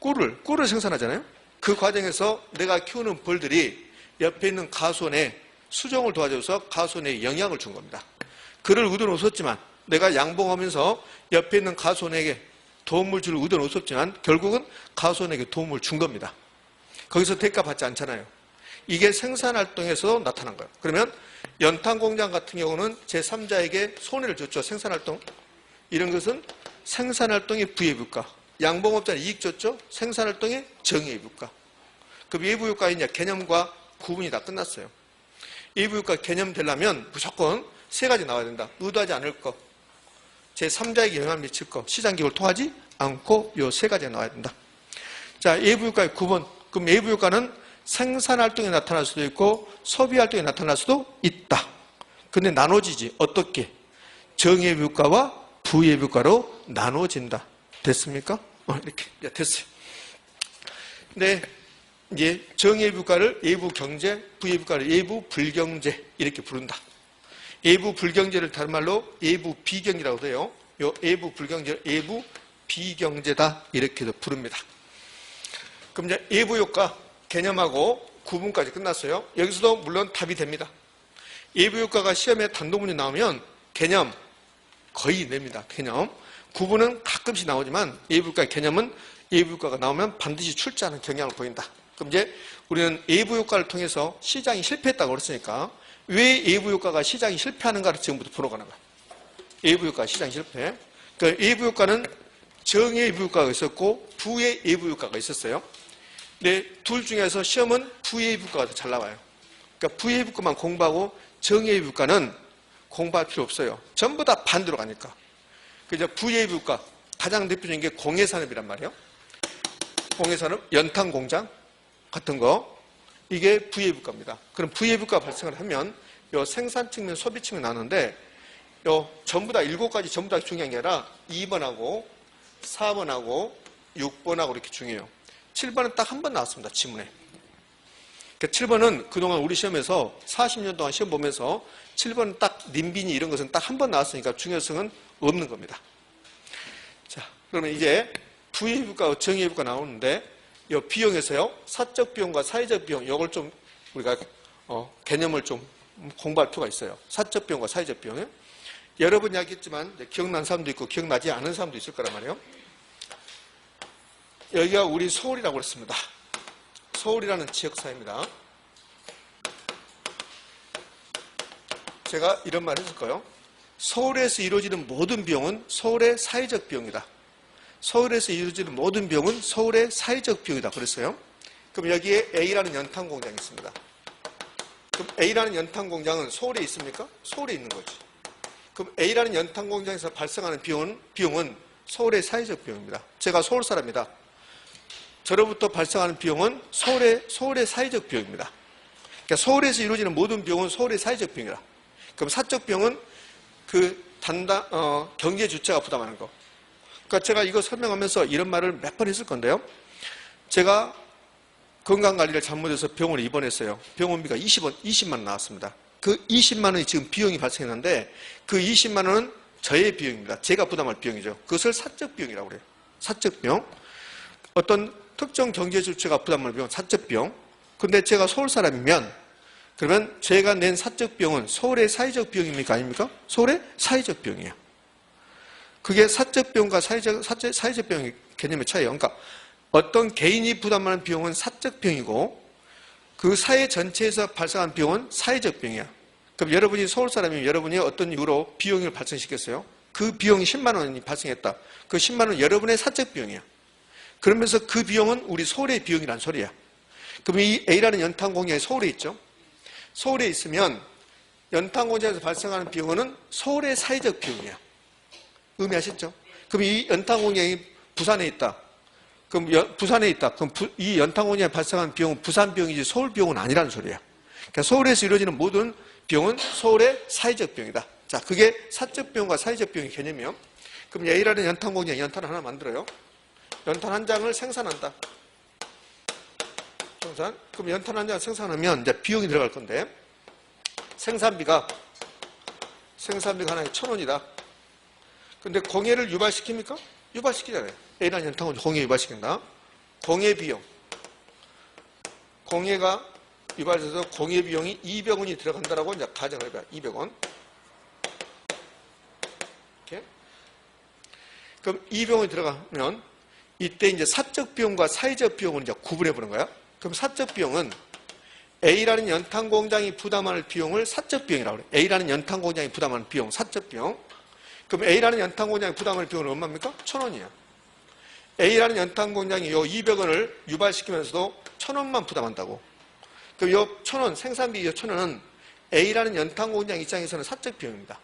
꿀을 생산하잖아요. 그 과정에서 내가 키우는 벌들이 옆에 있는 가수원에 수정을 도와줘서 가수원에 영향을 준 겁니다. 그를 의도는 없었지만 내가 양봉하면서 옆에 있는 가수원에게 도움을 줄 의도는 없었지만 결국은 가수원에게 도움을 준 겁니다. 거기서 대가 받지 않잖아요. 이게 생산활동에서 나타난 거예요. 그러면 연탄공장 같은 경우는 제3자에게 손해를 줬죠. 생산활동. 이런 것은 생산활동의 부예부효과. 양봉업자는 이익 줬죠. 생산활동의 정예부효과. 그럼 예부효과의 개념과 구분이 다 끝났어요. 예부효과 개념 되려면 무조건 세 가지 나와야 된다. 의도하지 않을 것, 제3자에게 영향을 미칠 것, 시장기업을 통하지 않고 이 세 가지가 나와야 된다. 자, 예부효과의 구분. 그럼 예부효과는 생산활동에 나타날 수도 있고 소비활동에 나타날 수도 있다. 근데 나눠지지. 어떻게? 정예부효과와 부예부효과로 나눠진다. 됐습니까? 이렇게. 됐어요. 근데 이제 정예부효과를 예부경제, 부예부효과를 예부불경제 이렇게 부른다. 예부불경제를 다른 말로 예부비경제라고 해요. 요 예부불경제를 예부비경제다 이렇게도 부릅니다. 그럼 이제 예부효과 개념하고 구분까지 끝났어요. 여기서도 물론 답이 됩니다. 예부효과가 시험에 단독문제 나오면 개념 거의 냅니다. 개념. 구분은 가끔씩 나오지만 예부효과 개념은 예부효과가 나오면 반드시 출제하는 경향을 보인다. 그럼 이제 우리는 예부효과를 통해서 시장이 실패했다고 그랬으니까 왜 예부효과가 시장이 실패하는가를 지금부터 풀어가는 거야. 예부효과 시장 실패. 그러니까 예부효과는 정예부효과가 있었고 부예부효과가 있었어요. 근데 둘 중에서 시험은 부예부효과가 더 잘 나와요. 그러니까 부예부효과만 공부하고 정예부효과는 공부할 필요 없어요. 전부 다 반대로 가니까. 그래서 부예부효과 가장 대표적인 게 공예산업이란 말이에요. 공예산업, 연탄공장 같은 거 이게 부예부효과입니다. 그럼 부예부효과 발생을 하면 요 생산 측면, 소비 측면 나오는데 요 전부 다 7가지 전부 다 중요한 게 아니라 2번하고 4번하고 6번하고 이렇게 중요해요. 7번은 딱 한 번 나왔습니다. 지문에. 그러니까 7번은 그동안 우리 시험에서 40년 동안 시험 보면서 7번은 딱 님비니 이런 것은 딱 한 번 나왔으니까 중요성은 없는 겁니다. 자, 그러면 이제 부예부효과와 정예부효과 나오는데 이 비용에서요, 사적 비용과 사회적 비용, 이걸 좀 우리가 개념을 좀 공부할 필요가 있어요. 사적 비용과 사회적 비용. 여러 번 이야기했지만 기억난 사람도 있고 기억나지 않은 사람도 있을 거란 말이에요. 여기가 우리 서울이라고 그랬습니다. 서울이라는 지역사회입니다. 제가 이런 말 했을 거예요. 서울에서 이루어지는 모든 비용은 서울의 사회적 비용이다. 서울에서 이루어지는 모든 비용은 서울의 사회적 비용이다. 그랬어요. 그럼 여기에 A라는 연탄공장이 있습니다. 그럼 A라는 연탄공장은 서울에 있습니까? 서울에 있는 거지. 그럼 A라는 연탄공장에서 발생하는 비용은 서울의 사회적 비용입니다. 제가 서울 사람이다. 저로부터 발생하는 비용은 서울의 사회적 비용입니다. 그러니까 서울에서 이루어지는 모든 비용은 서울의 사회적 비용이다. 그럼 사적 비용은 그 경제 주체가 부담하는 거. 그러니까 제가 이거 설명하면서 이런 말을 몇 번 했을 건데요. 제가 건강관리를 잘못해서 병원에 입원했어요. 병원비가 20만 원 나왔습니다. 그 20만 원이 지금 비용이 발생했는데 그 20만 원은 저의 비용입니다. 제가 부담할 비용이죠. 그것을 사적 비용이라고 그래요. 사적 비용. 어떤 특정 경제 주체가 부담할 비용, 사적 비용. 근데 제가 서울 사람이면 그러면 제가 낸 사적 비용은 서울의 사회적 비용입니까? 아닙니까? 서울의 사회적 비용이에요. 그게 사적 비용과 사회적 비용의 개념의 차이예요. 그러니까 어떤 개인이 부담하는 비용은 사적 비용이고 그 사회 전체에서 발생한 비용은 사회적 비용이야. 그럼 여러분이 서울 사람이면 여러분이 어떤 이유로 비용을 발생시켰어요? 그 비용이 10만 원이 발생했다. 그 10만 원은 여러분의 사적 비용이야. 그러면서 그 비용은 우리 서울의 비용이란 소리야. 그럼 이 A라는 연탄공장이 서울에 있죠. 서울에 있으면 연탄공장에서 발생하는 비용은 서울의 사회적 비용이야. 의미하셨죠? 그럼 이 연탄공장이 부산에 있다. 그럼 부산에 있다. 그럼 이 연탄공장에 발생하는 비용은 부산 비용이지 서울 비용은 아니라는 소리야. 그러니까 서울에서 이루어지는 모든 비용은 서울의 사회적 비용이다. 자, 그게 사적 비용과 사회적 비용의 개념이요. 그럼 A라는 연탄 공장 연탄을 하나 만들어요. 연탄 한 장을 생산한다. 생산. 그럼 연탄 한 장을 생산하면 이제 비용이 들어갈 건데 생산비가 하나에 1,000원이다. 근데 공해를 유발시킵니까? 유발시키잖아요. A라는 연탄 공장 공해 유발시킨다. 공해 비용. 공해가 유발돼서 공해 비용이 200원이 들어간다라고 이제 가정을 해봐요. 200원. 이렇게. 그럼 200원이 들어가면 이때 이제 사적 비용과 사회적 비용을 이제 구분해 보는 거야. 그럼 사적 비용은 A라는 연탄 공장이 부담할 비용을 사적 비용이라고 그래요. A라는 연탄 공장이 부담하는 비용, 사적 비용. 그럼 A라는 연탄 공장이 부담할 비용은 얼마입니까? 1,000원이야. A라는 연탄 공장이 요 200원을 유발시키면서도 1,000원만 부담한다고. 그럼 요 1,000원, 생산비 요 1,000원은 A라는 연탄 공장 입장에서는 사적 비용입니다.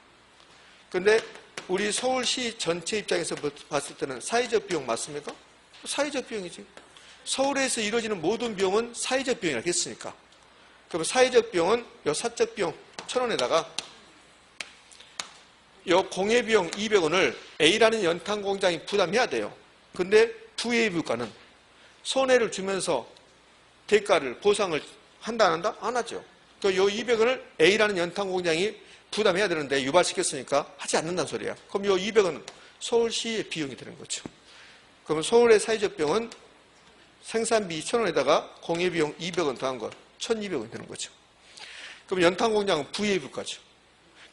근데 우리 서울시 전체 입장에서 봤을 때는 사회적 비용 맞습니까? 사회적 비용이지. 서울에서 이루어지는 모든 비용은 사회적 비용이라고 했으니까. 그럼 사회적 비용은 요 사적 비용 1,000원에다가 요 공해 비용 200원을 A라는 연탄 공장이 부담해야 돼요. 근데 VA부가는 손해를 주면서 대가를 보상을 한다 안 한다? 안 하죠. 그 요 200원을 A라는 연탄 공장이 부담해야 되는데 유발시켰으니까 하지 않는다는 소리야. 그럼 요 200원은 서울시의 비용이 되는 거죠. 그러면 서울의 사회적 비용은 생산비 2,000원에다가 공해 비용 200원 더한 거 1,200원이 되는 거죠. 그럼 연탄 공장은 VA부가죠.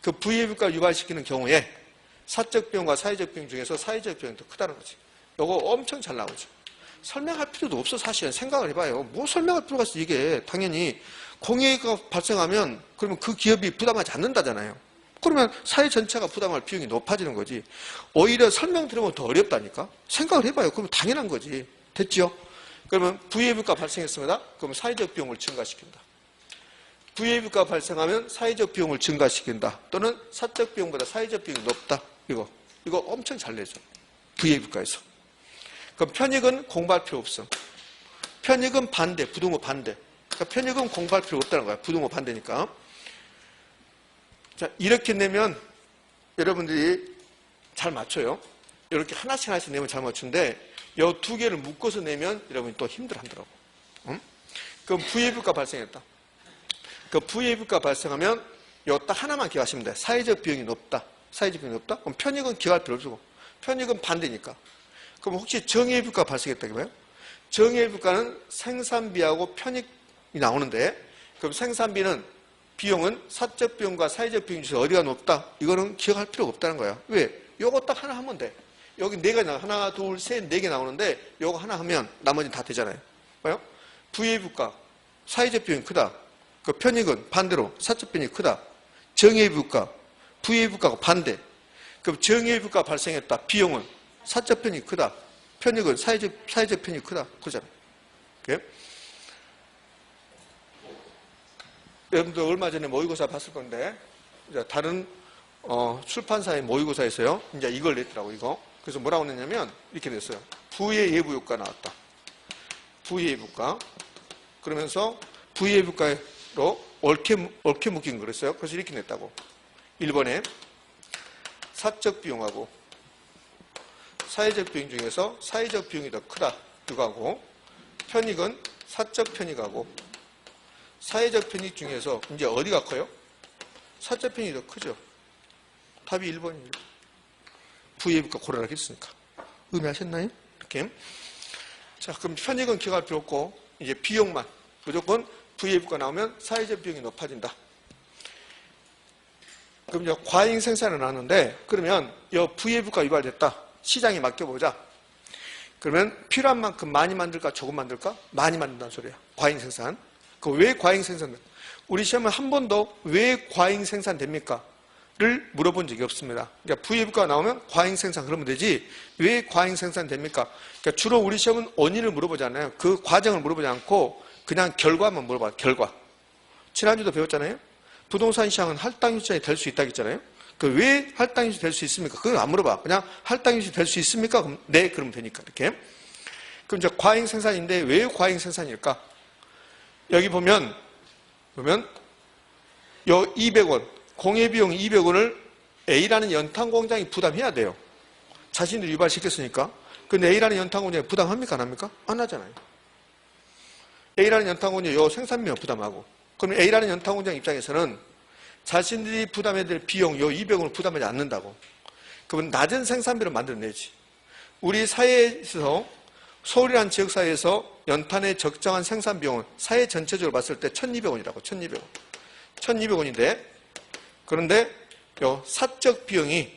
그 VA부가를 유발시키는 경우에 사적 비용과 사회적 비용 중에서 사회적 비용이 더 크다는 거지. 이거 엄청 잘 나오죠. 설명할 필요도 없어. 사실은 생각을 해봐요. 뭐 설명할 필요가 있어. 이게 당연히 공해가 발생하면 그러면 그 기업이 부담하지 않는다잖아요. 그러면 사회 전체가 부담할 비용이 높아지는 거지. 오히려 설명 들으면 더 어렵다니까. 생각을 해봐요. 그러면 당연한 거지. 됐죠? 그러면 VA부가 발생했습니다. 그러면 사회적 비용을 증가시킨다. VA부가 발생하면 사회적 비용을 증가시킨다. 또는 사적 비용보다 사회적 비용이 높다. 이거 엄청 잘 내죠. VA부가에서. 그럼 편익은 공부할 필요 없어. 편익은 반대, 부등호 반대. 그러니까 편익은 공부할 필요 없다는 거야. 부등호 반대니까. 자, 이렇게 내면 여러분들이 잘 맞춰요. 이렇게 하나씩 내면 잘 맞추는데 이 두 개를 묶어서 내면 여러분이 또 힘들어하더라고. 응? 그럼 VA부가 발생했다. 그 VA부가 발생하면 이 딱 하나만 기억하시면 돼. 사회적 비용이 높다. 사회적 비용이 높다? 그럼 편익은 기억할 필요 없고 편익은 반대니까. 그럼 혹시 정의부가 발생했다 이거예요? 정의부가는 생산비하고 편익이 나오는데 그럼 생산비는 비용은 사적 비용과 사회적 비용 중에서 어디가 높다? 이거는 기억할 필요가 없다는 거야. 왜? 요거 딱 하나 하면 돼. 여기 네 개 나와. 하나, 둘, 셋, 네 개 나오는데 요거 하나 하면 나머지는 다 되잖아요. 뭐요? VA부가 사회적 비용이 크다. 그 편익은 반대로 사적 비용이 크다. 정의부가 VA부가가 반대. 그럼 정의부가 발생했다. 비용은 사적 편익이 크다. 편익은 사회적 편익이 크다. 그러잖아요. 오케이? 여러분들 얼마 전에 모의고사 봤을 건데 이제 다른 출판사의 모의고사에서요. 이제 이걸 냈더라고 이거. 그래서 뭐라고 냈냐면 이렇게 됐어요. 부의 예부효과 나왔다. 부의 예부효과. 그러면서 부의 예부효과로 옳게 묶인 거 그랬어요. 그래서 이렇게 냈다고. 1번에 사적 비용하고 사회적 비용 중에서 사회적 비용이 더 크다. 이거하고 편익은 사적 편익하고 사회적 편익 중에서 이제 어디가 커요? 사적 편익이 더 크죠. 답이 1번이에요. VA부가 고르라고 했으니까. 의미하셨나요? 이렇게. 자, 그럼 편익은 기억할 필요 없고 이제 비용만 무조건 VA부가 나오면 사회적 비용이 높아진다. 그럼 이제 과잉 생산을 하는데 그러면 이 VA부가 유발됐다. 시장에 맡겨보자. 그러면 필요한 만큼 많이 만들까 조금 만들까? 많이 만든다는 소리야. 과잉 생산. 그 왜 과잉 생산? 우리 시험은 한 번도 왜 과잉 생산됩니까? 를 물어본 적이 없습니다. 그러니까 VA부가 나오면 과잉 생산 그러면 되지 왜 과잉 생산됩니까? 그러니까 주로 우리 시험은 원인을 물어보잖아요. 그 과정을 물어보지 않고 그냥 결과만 물어봐요. 결과. 지난주도 배웠잖아요. 부동산 시장은 할당 유지장이 될 수 있다고 했잖아요. 그 왜 할당 유지 될 수 있습니까? 그건 안 물어봐. 그냥 할당 유지 될 수 있습니까? 그럼 네, 그러면 되니까 이렇게. 그럼 이제 과잉 생산인데 왜 과잉 생산일까? 여기 보면 요 200원 공예 비용 200원을 A라는 연탄 공장이 부담해야 돼요. 자신들이 유발시켰으니까. 근데 A라는 연탄 공장이 부담합니까? 안 합니까? 안 하잖아요. A라는 연탄 공장이 요 생산비만 부담하고. 그럼 A라는 연탄 공장 입장에서는 자신들이 부담해야 될 비용, 요 200원을 부담하지 않는다고. 그러면 낮은 생산비를 만들어내지. 우리 사회에서, 서울이라는 지역사회에서 연탄의 적정한 생산 비용은 사회 전체적으로 봤을 때 1,200원이라고, 1,200원. 1,200원인데, 그런데 요 사적 비용이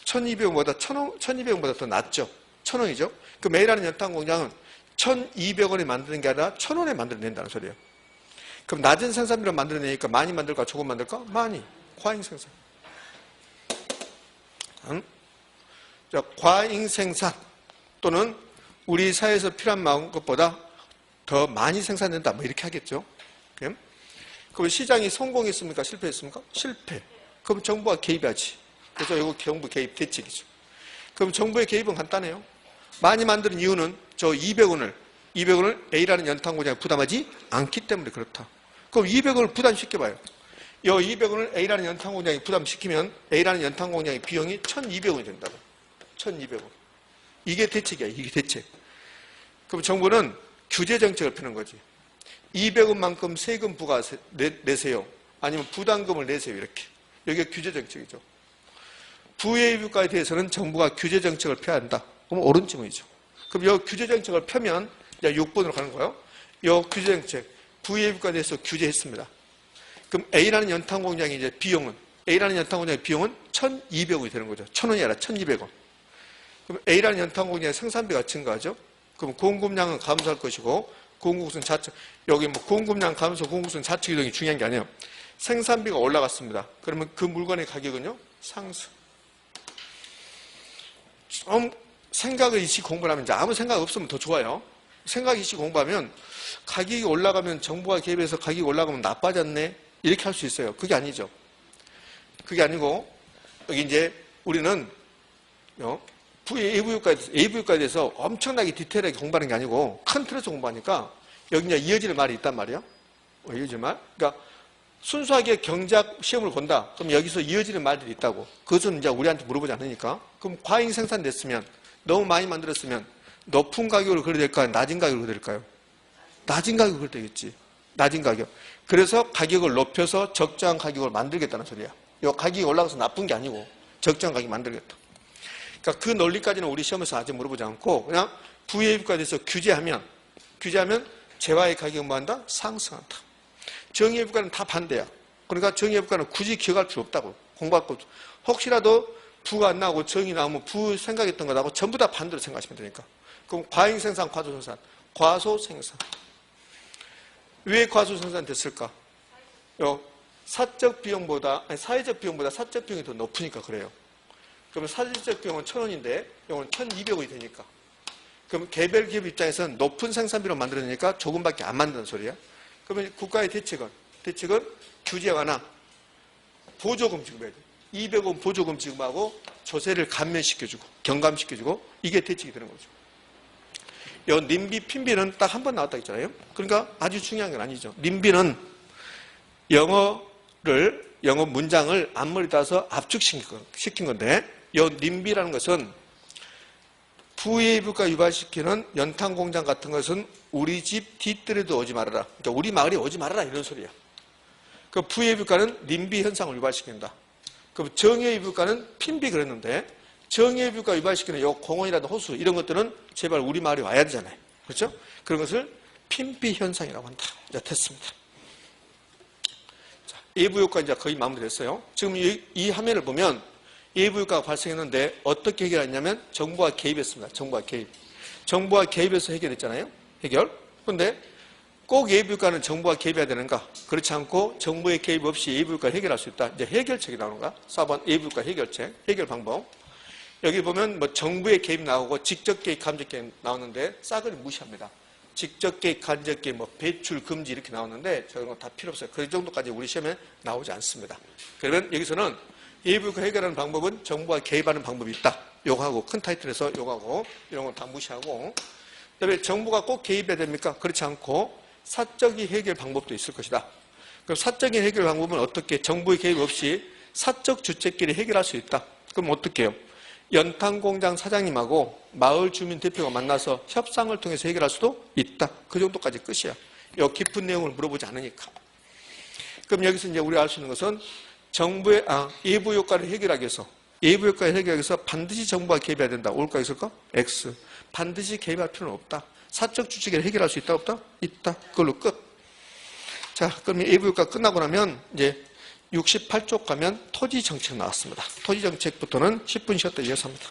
1,200원보다 더 낮죠. 1,000원이죠. 그 A라는 연탄 공장은 1,200원에 만드는 게 아니라 1,000원에 만들어낸다는 소리예요. 그럼 낮은 생산비로 만들어내니까 많이 만들까, 조금 만들까? 많이. 과잉 생산. 과잉 생산 또는 우리 사회에서 필요한 것보다 더 많이 생산된다. 뭐 이렇게 하겠죠. 그럼 시장이 성공했습니까? 실패했습니까? 실패. 그럼 정부가 개입하지. 그래서 이거 정부 개입 대책이죠. 그럼 정부의 개입은 간단해요. 많이 만드는 이유는 저 200원을 A라는 연탄 공장에 부담하지 않기 때문에 그렇다. 그럼 200원을 부담시켜봐요. 이 200원을 A라는 연탄 공장에 부담시키면 A라는 연탄 공장의 비용이 1,200원이 된다고. 1,200원. 이게 대책이야. 이게 대책. 그럼 정부는 규제 정책을 펴는 거지. 200원만큼 세금 부과 내세요. 아니면 부담금을 내세요. 이렇게. 여기가 규제 정책이죠. 부유회비과에 대해서는 정부가 규제 정책을 펴야 한다. 그럼 옳은 질문이죠. 그럼 이 규제 정책을 펴면 이제 6번으로 가는 거예요. 이 규제 정책, 부유회비과에 대해서 규제했습니다. 그럼 A라는 연탄 공장의 이제 비용은, A라는 연탄 공장의 비용은 1,200원이 되는 거죠. 1,000원이 아니라 1,200원. 그럼 A라는 연탄 공장의 생산비가 증가하죠. 그럼 공급량은 감소할 것이고, 공급선 자체, 여기 뭐 공급량 감소, 공급선 자체 이동이 중요한 게 아니에요. 생산비가 올라갔습니다. 그러면 그 물건의 가격은요, 상승. 좀 생각을 이시 공부를 하면 이제 아무 생각 없으면 더 좋아요. 생각 이시 공부하면 가격이 올라가면 정부가 개입해서 가격이 올라가면 나빠졌네. 이렇게 할 수 있어요. 그게 아니죠. 그게 아니고, 여기 이제 우리는 AV효과에 대해서 엄청나게 디테일하게 공부하는 게 아니고 큰 틀에서 공부하니까 여기 이제 이어질 말이 있단 말이에요. 이어질 말. 그러니까 순수하게 경제학 시험을 본다. 그럼 여기서 이어지는 말들이 있다고. 그것은 이제 우리한테 물어보지 않으니까. 그럼 과잉 생산됐으면, 너무 많이 만들었으면 높은 가격으로 그려야 될까요? 낮은 가격으로 그려야 될까요? 낮은 가격으로 그려야 되겠지. 낮은 가격. 그래서 가격을 높여서 적정한 가격을 만들겠다는 소리야. 이 가격이 올라가서 나쁜 게 아니고 적정한 가격 만들겠다. 그러니까 그 논리까지는 우리 시험에서 아직 물어보지 않고 그냥 부유회비과에 대해서 규제하면 재화의 가격은 뭐한다? 상승한다. 정의회비과는 다 반대야. 그러니까 정의회비과는 굳이 기억할 필요 없다고. 공부할 것. 혹시라도 부가 안 나오고 정이 나오면 부 생각했던 거하고 전부 다 반대로 생각하시면 되니까. 그럼 과잉생산, 과소생산. 과소생산. 왜 과소생산 됐을까? 사적 비용보다, 아니 사회적 비용보다 사적 비용이 더 높으니까 그래요. 그러면 사회적 비용은 1,000원인데 이건 1,200원이 되니까. 그럼 개별 기업 입장에서는 높은 생산비로 만들어내니까 조금밖에 안 만드는 소리야. 그러면 국가의 대책은 규제 완화, 보조금 지급해야 돼. 200원 보조금 지급하고 조세를 감면시켜주고 경감시켜주고 이게 대책이 되는 거죠. 요 님비, 핀비는 딱 한 번 나왔다 했잖아요. 그러니까 아주 중요한 건 아니죠. 님비는 영어 문장을 앞머리 따서 압축시킨 건데 요 님비라는 것은 부유회비과 유발시키는 연탄 공장 같은 것은 우리 집 뒷뜰에도 오지 말아라. 그러니까 우리 마을에 오지 말아라 이런 소리야. 그 부유회비과는 님비 현상을 유발시킨다. 그럼 정의회비과는 핀비 그랬는데 정의회비과 유발시키는 요 공원이라든 호수 이런 것들은 제발 우리 마을에 와야 되잖아요. 그렇죠? 그런 것을 핀비 현상이라고 한다. 이제 됐습니다. 자, 예부효과 이제 거의 마무리됐어요. 지금 이 화면을 보면 예부효과가 발생했는데 어떻게 해결했냐면 정부가 개입했습니다. 정부가 개입해서 해결했잖아요. 해결. 그런데 꼭 예부효과는 정부가 개입해야 되는가? 그렇지 않고 정부의 개입 없이 예부효과를 해결할 수 있다. 이제 해결책이 나오는 거야. 4번 예부효과 해결책, 해결 방법. 여기 보면 뭐 정부의 개입 나오고 직접 개입, 간접 개입 나오는데 싸그리 무시합니다. 직접 개입, 간접 개입, 뭐 배출 금지 이렇게 나오는데 저런 거 다 필요 없어요. 그 정도까지 우리 시험에 나오지 않습니다. 그러면 여기서는 예부효과 해결하는 방법은 정부가 개입하는 방법이 있다. 요거하고 큰 타이틀에서 요거하고 이런 거 다 무시하고 그다음에 정부가 꼭 개입해야 됩니까? 그렇지 않고 사적인 해결 방법도 있을 것이다. 그럼 사적인 해결 방법은 어떻게 정부의 개입 없이 사적 주체끼리 해결할 수 있다. 그럼 어떻게 해요? 연탄공장 사장님하고 마을 주민 대표가 만나서 협상을 통해서 해결할 수도 있다. 그 정도까지 끝이야. 요 깊은 내용을 물어보지 않으니까. 그럼 여기서 이제 우리가 알 수 있는 것은 정부의 예부 효과를 해결하기 위해서 반드시 정부가 개입해야 된다. 올까 있을까? X. 반드시 개입할 필요는 없다. 사적 주체끼리 해결할 수 있다 없다? 있다. 그걸로 끝. 자, 그러면 예부 효과 끝나고 나면 이제 68쪽 가면 토지 정책 나왔습니다. 토지 정책부터는 10분 쉬었다 이어서 합니다.